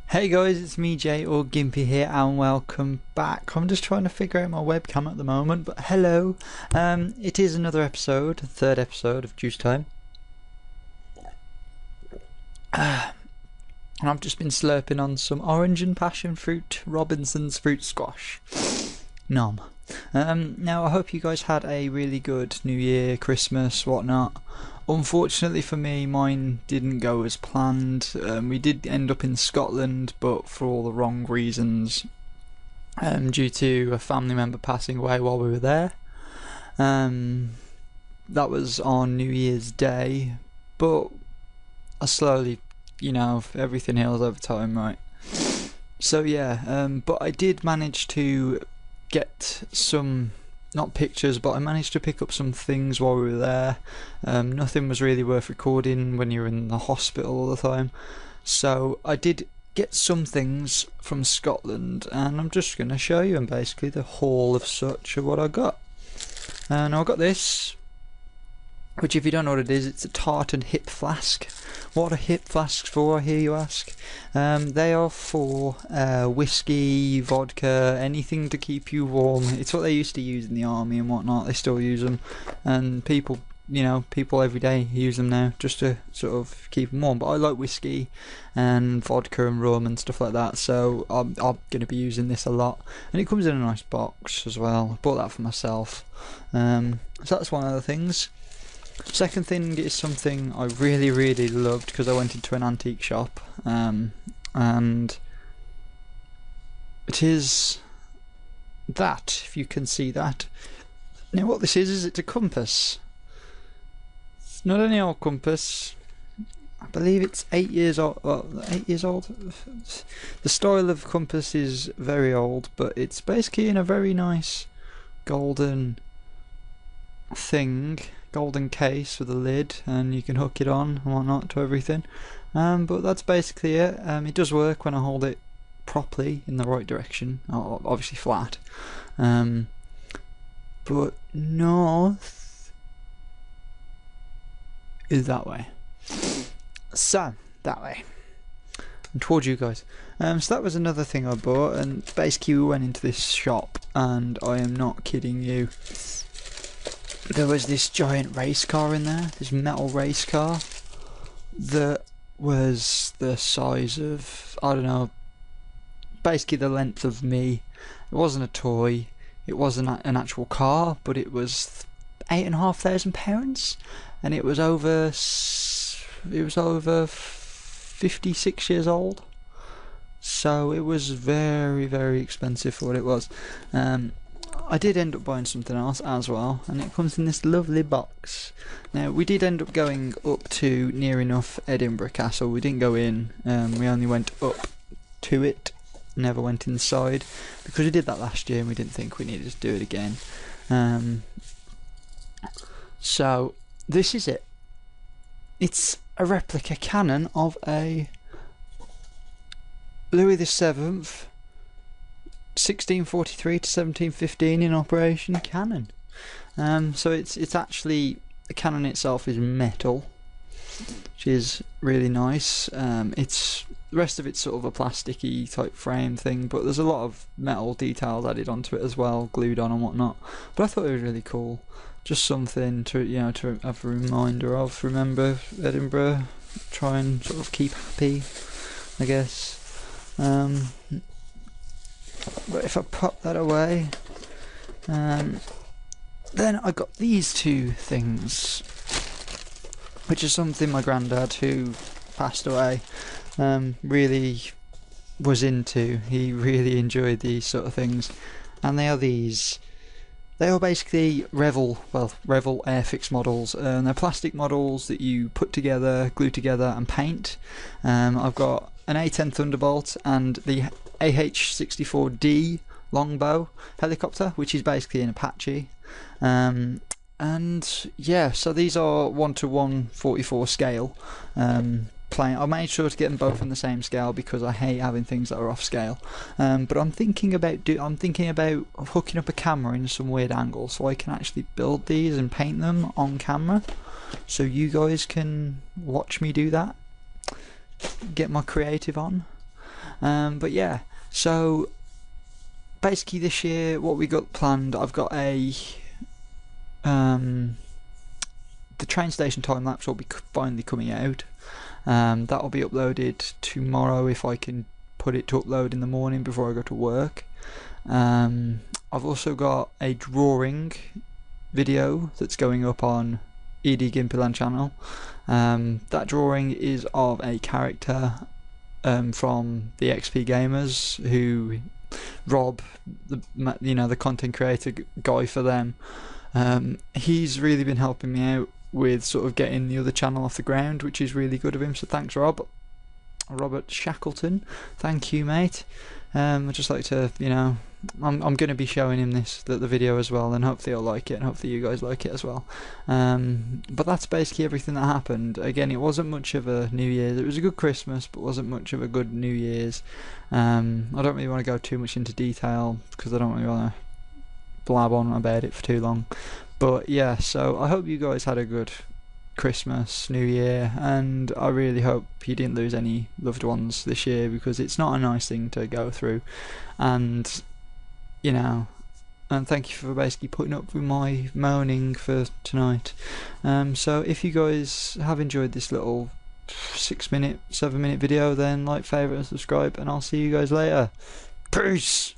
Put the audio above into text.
Hey guys, it's me Jay or Gimpy here and welcome back. I'm just trying to figure out my webcam at the moment, but hello. It is another episode, third episode of Juice Time. And I've just been slurping on some orange and passion fruit Robinson's fruit squash. Nom. Now I hope you guys had a really good New Year, Christmas, whatnot. Unfortunately for me, mine didn't go as planned. We did end up in Scotland, but for all the wrong reasons, due to a family member passing away while we were there. That was on New Year's Day, but I slowly, everything heals over time, right? So yeah, but I did manage to get some, not pictures, but I managed to pick up some things while we were there. Nothing was really worth recording when you're in the hospital all the time. So I did get some things from Scotland, and I'm just going to show you, and basically the haul of such of what I got. And I got this, which if you don't know what it is, it's a tartan hip flask. What are hip flasks for, I hear you ask? They are for whiskey, vodka, anything to keep you warm. It's what they used to use in the army and whatnot. They still use them, and people every day use them now just to sort of keep them warm. But I like whiskey and vodka and rum and stuff like that, so I'm going to be using this a lot. And it comes in a nice box as well. I bought that for myself. So that's one of the things. Second thing is something I really loved because I went into an antique shop, and it is that, if you can see that. Now what this is it's a compass. It's not any old compass. I believe it's 8 years old. Well, 8 years old. The style of compass is very old, but it's basically in a very nice golden thing. Golden case with a lid, and you can hook it on and whatnot to everything. But that's basically it. It does work when I hold it properly in the right direction, obviously flat. But north is that way. So that way. And towards you guys. So that was another thing I bought, and basically we went into this shop, and I am not kidding you. There was this giant race car in there, this metal race car, that was the size of, I don't know, basically the length of me. It wasn't a toy, it wasn't an actual car, but it was £8,500, and it was over 56 years old. So it was very expensive for what it was. I did end up buying something else as well, and it comes in this lovely box. Now we did end up going up to near enough Edinburgh Castle. We didn't go in, we only went up to it, never went inside, because we did that last year and we didn't think we needed to do it again. So this is it. It's a replica cannon of a Louis VII 1643 to 1715 in operation cannon. So it's actually, the cannon itself is metal, which is really nice. It's, the rest of it's sort of a plasticky type frame thing, but there's a lot of metal details added onto it as well, glued on and whatnot. But I thought it was really cool. Just something to to have a reminder of. Remember Edinburgh, try and sort of keep happy, I guess. But if I pop that away, then I got these two things, which is something my granddad, who passed away, really was into. He really enjoyed these sort of things, and they are these. They are basically Revell Airfix models, and they're plastic models that you put together, glue together, and paint. I've got an A10 Thunderbolt and the AH-64D longbow helicopter, which is basically an Apache. And yeah, so these are 1:144 scale. I made sure to get them both in the same scale because I hate having things that are off scale. But I'm thinking about hooking up a camera in some weird angle so I can actually build these and paint them on camera. so you guys can watch me do that, get my creative on. But yeah, so basically this year what we got planned, I've got a the train station time lapse will be finally coming out. That will be uploaded tomorrow if I can put it to upload in the morning before I go to work. I've also got a drawing video that's going up on ED Gimpiland channel. That drawing is of a character from the XP Gamers, who Rob, the content creator guy for them. He's really been helping me out with sort of getting the other channel off the ground, which is really good of him, so thanks Rob. Robert Shackleton, thank you mate. I'd just like to, I'm going to be showing him the video as well, and hopefully he'll like it, and hopefully you guys like it as well. But that's basically everything that happened. Again, it wasn't much of a New Year's. It was a good Christmas, but wasn't much of a good New Year's. I don't really want to go too much into detail because I don't really want to blab on about it for too long. But yeah, so I hope you guys had a good Christmas, New Year, and I really hope you didn't lose any loved ones this year, because it's not a nice thing to go through. And and thank you for basically putting up with my moaning for tonight. So if you guys have enjoyed this little 7 minute video, then like, favourite and subscribe, and I'll see you guys later. Peace!